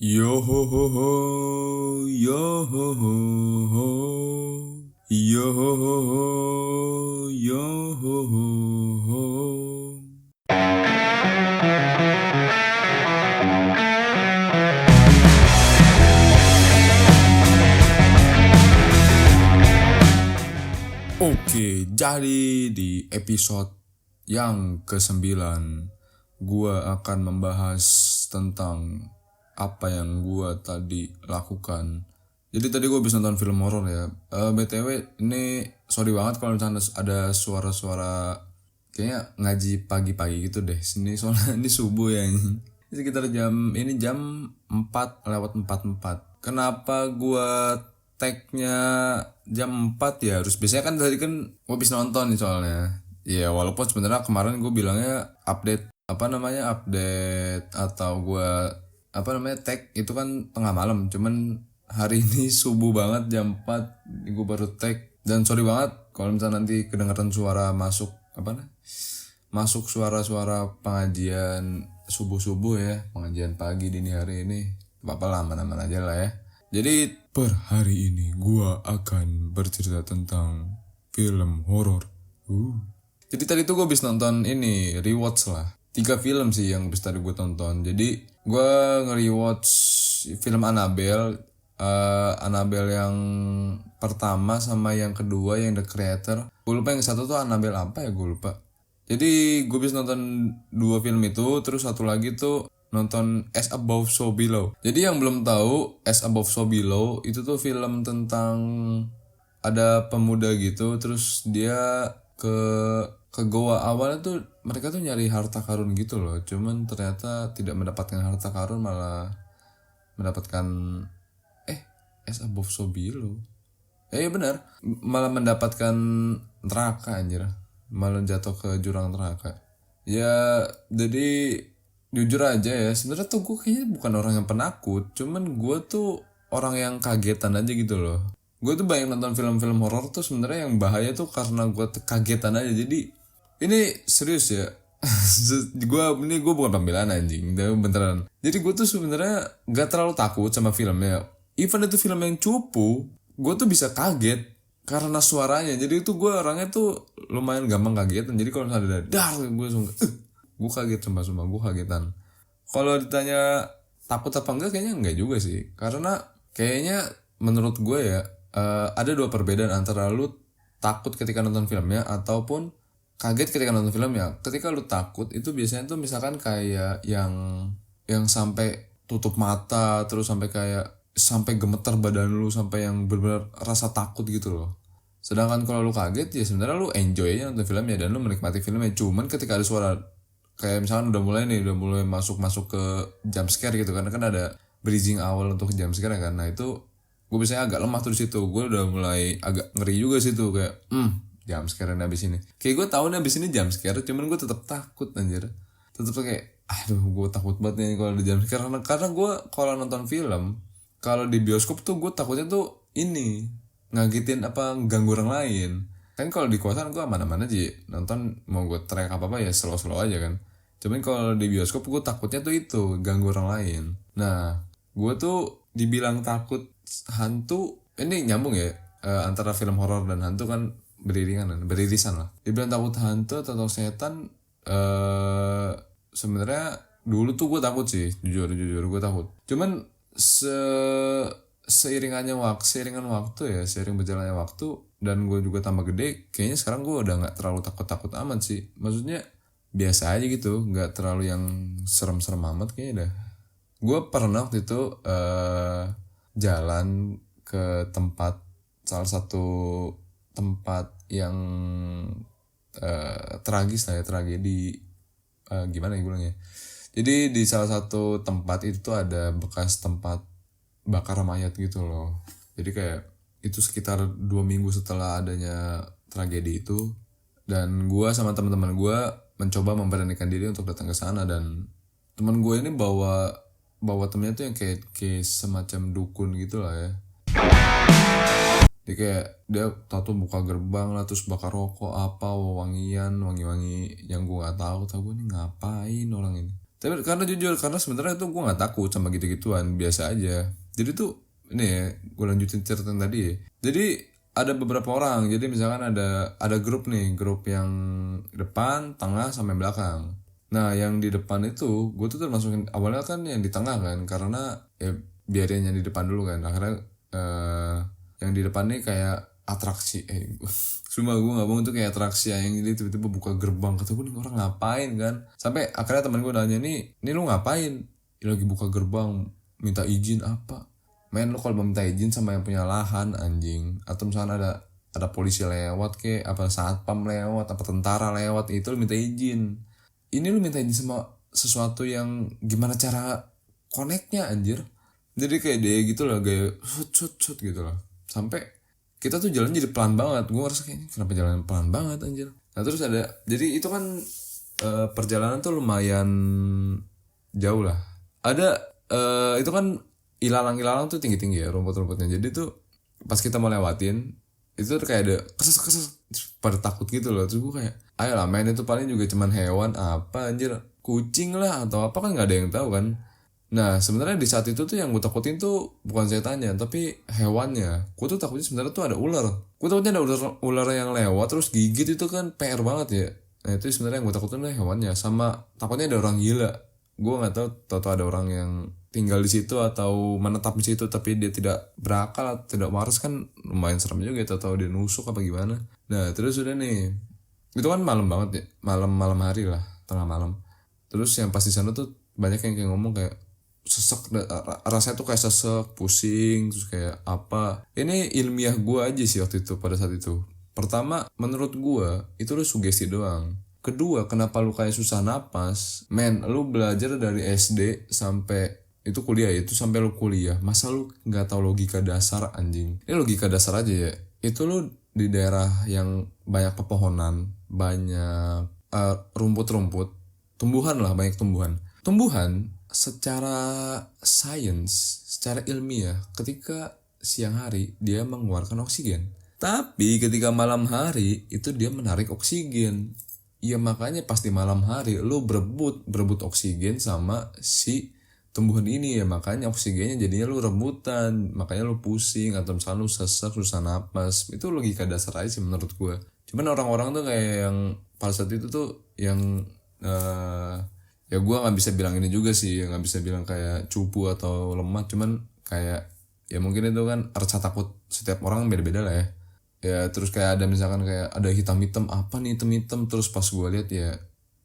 Yo ho ho ho, yo ho ho ho, yo ho ho ho, yo ho ho ho. Oke, jadi di episode yang ke-9 gua akan membahas tentang apa yang gua tadi lakukan. Jadi tadi gua habis nonton film horor ya. BTW ini sorry banget kalau misalnya ada suara-suara kayaknya ngaji pagi-pagi gitu deh. Sini soalnya ini subuh ya ini. Sekitar jam 4 lewat 44. Kenapa gua tag-nya jam 4 ya? Harus biasanya kan tadi kan gua habis nonton nih soalnya. Ya walaupun sebenarnya kemarin gue bilangnya update update atau gue tag itu kan tengah malam, cuman hari ini subuh banget jam 4 gue baru tag. Dan sorry banget kalau misalnya nanti kedengeran suara masuk masuk suara-suara pengajian subuh-subuh ya, pengajian pagi dini hari ini. Apa lah, aman-aman aja lah ya. Jadi per hari ini gua akan bercerita tentang film horor. Jadi tadi tuh gue habis nonton ini, rewatch lah. 3 film sih yang habis tadi gue tonton. Jadi gue nge-rewatch film Annabelle. Annabelle yang pertama sama yang kedua yang The Creator. Gue lupa yang satu tuh Annabelle apa ya, gue lupa. Jadi gue habis nonton 2 film itu. Terus satu lagi tuh nonton As Above So Below. Jadi yang belum tahu, As Above So Below itu tuh film tentang ada pemuda gitu. Terus dia ke goa. Awalnya tuh mereka tuh nyari harta karun gitu loh, cuman ternyata tidak mendapatkan harta karun, malah mendapatkan as above so below. Iya benar, malah mendapatkan neraka anjir, malah jatuh ke jurang neraka. Ya jadi jujur aja ya, sebenarnya tuh gue kayaknya bukan orang yang penakut, cuman gue tuh orang yang kagetan aja gitu loh. Gue tuh banyak nonton film-film horor tuh sebenarnya yang bahaya tuh karena gue kagetan aja. Jadi ini serius ya. gue bukan pembelaan anjing, tapi beneran. Jadi gue tuh sebenarnya gak terlalu takut sama filmnya. Even itu film yang cupu, gue tuh bisa kaget karena suaranya. Jadi itu gue orangnya tuh lumayan gampang kagetan. Jadi kalau misalnya ada dar, gue langsung gue kaget, sumpah gue kagetan. Kalau ditanya takut apa enggak, kayaknya enggak juga sih. Karena kayaknya menurut gue ya, ada 2 perbedaan antara lu takut ketika nonton filmnya ataupun kaget ketika nonton filmnya. Ketika lu takut itu biasanya tuh misalkan kayak yang sampai tutup mata, terus sampai gemeter badan lu, sampai yang benar-benar rasa takut gitu loh. Sedangkan kalau lu kaget ya sebenarnya lu enjoy aja nonton filmnya dan lu menikmati filmnya. Cuman ketika ada suara kayak misalkan udah mulai masuk ke jump scare gitu, karena kan ada bridging awal untuk jump scare kan. Nah itu gue biasanya agak lemah tuh di situ. Gue udah mulai agak ngeri juga situ, kayak jump scare abis ini. Kayak gue tahu nih abis ini jump scare, cuman gue tetap takut anjir. Tetap kayak aduh gue takut banget nih kalau ada jump scare, karena gue kalau nonton film, kalau di bioskop tuh gue takutnya tuh ini ngagetin ganggu orang lain. Kan kalau di kosan gue aman-aman aja nonton, mau gue track apa ya slow aja kan. Cuman kalau di bioskop gue takutnya tuh itu ganggu orang lain. Nah gue tuh dibilang takut hantu, ini nyambung ya, antara film horor dan hantu kan beririsan lah. Dibilang takut hantu atau setan, sebenarnya dulu tuh gue takut sih, jujur gue takut. Cuman seiring berjalannya waktu dan gue juga tambah gede, kayaknya sekarang gue udah nggak terlalu takut amat sih. Maksudnya biasa aja gitu, nggak terlalu yang serem-serem amat kayaknya dah. Gue pernah waktu itu jalan ke salah satu tempat yang tragis lah ya, tragedi, gimana ya bilangnya. Jadi di salah satu tempat itu ada bekas tempat bakar mayat gitu loh. Jadi kayak itu sekitar 2 minggu setelah adanya tragedi itu, dan gue sama teman-teman gue mencoba memberanikan diri untuk datang ke sana. Dan teman gue ini bawa temennya tuh yang kayak semacam dukun gitu lah ya. Dia kayak dia tahu buka gerbang lah, terus bakar rokok wangi yang gue nggak tahu gue nih ngapain orang ini. Tapi karena jujur, karena sebenarnya tuh gue nggak takut sama gitu-gituan, biasa aja. Jadi tuh ini ya, gue lanjutin cerita yang tadi ya. Jadi ada beberapa orang, jadi misalkan ada grup nih, grup yang depan, tengah, sampai belakang. Nah yang di depan itu gue tuh termasukin awalnya kan yang di tengah kan, karena ya biarin yang di depan dulu kan. Akhirnya yang di depan nih kayak atraksi, cuma gue nggak bohong tuh kayak atraksi yang ini tiba-tiba buka gerbang, kata gue nih orang ngapain kan, sampai akhirnya teman gue nanya, nih lu ngapain? Dia lagi buka gerbang, minta izin apa? Men, lu kalau mau minta izin sama yang punya lahan anjing, atau misalnya ada polisi lewat ke, apa satpam lewat, apa tentara lewat, itu lu minta izin. Ini lu minta izin sama sesuatu yang gimana cara connectnya anjir. Jadi kayak dia gitu lah, kayak shoot gitu lah, sampai kita tuh jalan jadi pelan banget. Gue ngerasa kayak kenapa jalan pelan banget anjir. Nah terus jadi itu kan perjalanan tuh lumayan jauh lah. Ada itu kan ilalang tuh tinggi-tinggi ya rumput-rumputnya. Jadi tuh pas kita mau lewatin itu tuh kayak ada keses pada takut gitu loh. Terus gue kayak ayolah main, itu paling juga cuman hewan apa anjir, kucing lah atau apa kan nggak ada yang tahu kan. Nah sebenarnya di saat itu tuh yang gue takutin tuh bukan setannya tapi hewannya. Gue tuh takutnya sebenarnya tuh ada ular. Gue takutnya ada ular yang lewat terus gigit, itu kan PR banget ya. Nah itu sebenarnya yang gue takutin tuh hewannya, sama takutnya ada orang gila. Gue nggak tahu ada orang yang tinggal di situ atau menetap di situ tapi dia tidak berakal atau tidak waras, kan lumayan serem juga. Tahu dia nusuk apa gimana. Nah terus udah nih, itu kan malam banget ya, malam hari lah, tengah malam. Terus yang pas di sana tuh banyak yang kayak ngomong kayak sesek, rasanya tuh kayak sesek, pusing, terus kayak apa. Ini ilmiah gue aja sih waktu itu, pada saat itu. Pertama, menurut gue itu lu sugesti doang. Kedua, kenapa lu kayak susah napas? Men, lu belajar dari SD sampai itu kuliah, itu sampai lu kuliah, masa lu nggak tahu logika dasar anjing? Ini logika dasar aja ya. Itu lu di daerah yang banyak pepohonan, banyak rumput-rumput, tumbuhan lah, banyak tumbuhan secara sains, secara ilmiah, ketika siang hari dia mengeluarkan oksigen, tapi ketika malam hari itu dia menarik oksigen. Ya makanya pas di malam hari lu berebut oksigen sama si tumbuhan ini, ya makanya oksigennya jadinya lu rebutan, makanya lu pusing atau misalnya lu sesak, susah napas. Itu logika dasar aja sih menurut gue. Cuman orang-orang tuh kayak yang pada saat itu tuh yang ya gue nggak bisa bilang ini juga sih, nggak bisa bilang kayak cupu atau lemah, cuman kayak ya mungkin itu kan rasa takut setiap orang beda-beda lah ya. Ya terus kayak ada misalkan kayak ada hitam-hitam, apa nih hitam-hitam, terus pas gue lihat ya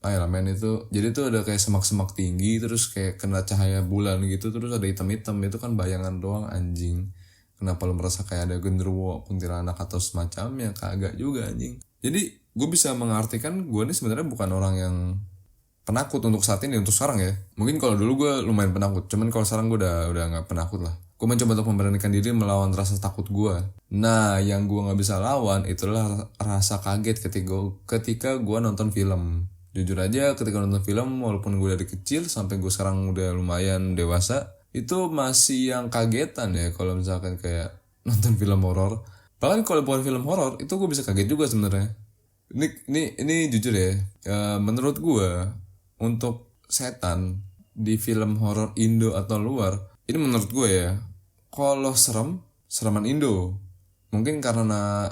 ayolah men, itu jadi tuh ada kayak semak-semak tinggi terus kayak kena cahaya bulan gitu, terus ada hitam-hitam, itu kan bayangan doang anjing. Kenapa lu merasa kayak ada genderuwo, kuntilanak atau semacamnya? Kagak juga anjing. Jadi gue bisa mengartikan gue ini sebenarnya bukan orang yang penakut untuk saat ini, untuk sekarang ya. Mungkin kalau dulu gue lumayan penakut, cuman kalau sekarang gue udah nggak penakut lah. Gue mencoba untuk memberanikan diri melawan rasa takut gue. Nah yang gue nggak bisa lawan itulah rasa kaget ketika gue nonton film. Jujur aja ketika nonton film, walaupun gue dari kecil sampai gue sekarang udah lumayan dewasa, itu masih yang kagetan ya kalau misalkan kayak nonton film horor. Bahkan kalau bukan film horor itu gue bisa kaget juga sebenarnya. Ini jujur ya, menurut gue untuk setan di film horor Indo atau luar, ini menurut gue ya, kalau sereman Indo. Mungkin karena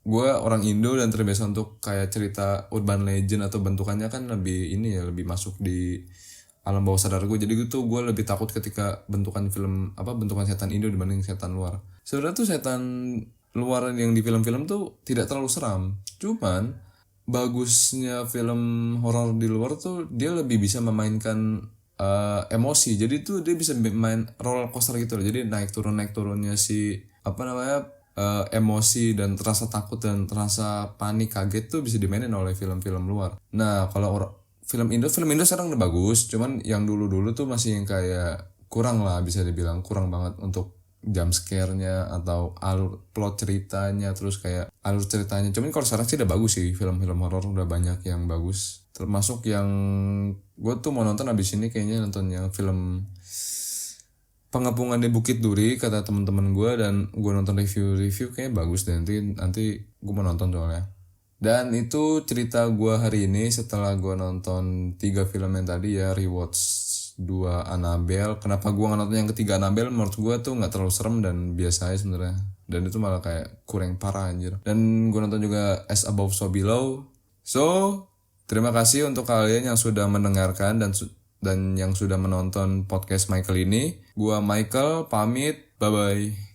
gue orang Indo dan terbiasa untuk kayak cerita urban legend atau bentukannya kan lebih ini ya, lebih masuk di alam bawah sadar gue. Jadi gitu gue lebih takut ketika bentukan setan Indo dibanding setan luar. Sebenarnya tuh setan luar yang di film-film tuh tidak terlalu seram. Cuman bagusnya film horor di luar tuh dia lebih bisa memainkan emosi. Jadi tuh dia bisa main roller coaster gitu loh. Jadi naik turunnya si emosi dan terasa takut dan terasa panik kaget tuh bisa dimainin oleh film-film luar. Nah kalau film Indo sekarang udah bagus, cuman yang dulu tuh masih yang kayak kurang lah, bisa dibilang kurang banget untuk jump scare-nya atau alur plot ceritanya, terus kayak alur ceritanya. Cuman kalau sekarang sih udah bagus sih, film-film horor udah banyak yang bagus. Termasuk yang gue tuh mau nonton abis ini, kayaknya nonton yang film Pengepungan di Bukit Duri kata teman-teman gue, dan gue nonton review kayaknya bagus deh. Nanti gue mau nonton soalnya. Dan itu cerita gue hari ini setelah gue nonton 3 film yang tadi ya, rewatch 2 Annabelle. Kenapa gue gak nonton yang ketiga Annabelle? Menurut gue tuh gak terlalu serem dan biasa aja sebenarnya. Dan itu malah kayak kurang parah anjir. Dan gue nonton juga As Above So Below. So, terima kasih untuk kalian yang sudah mendengarkan dan yang sudah menonton podcast Michael ini. Gue Michael, pamit, bye-bye.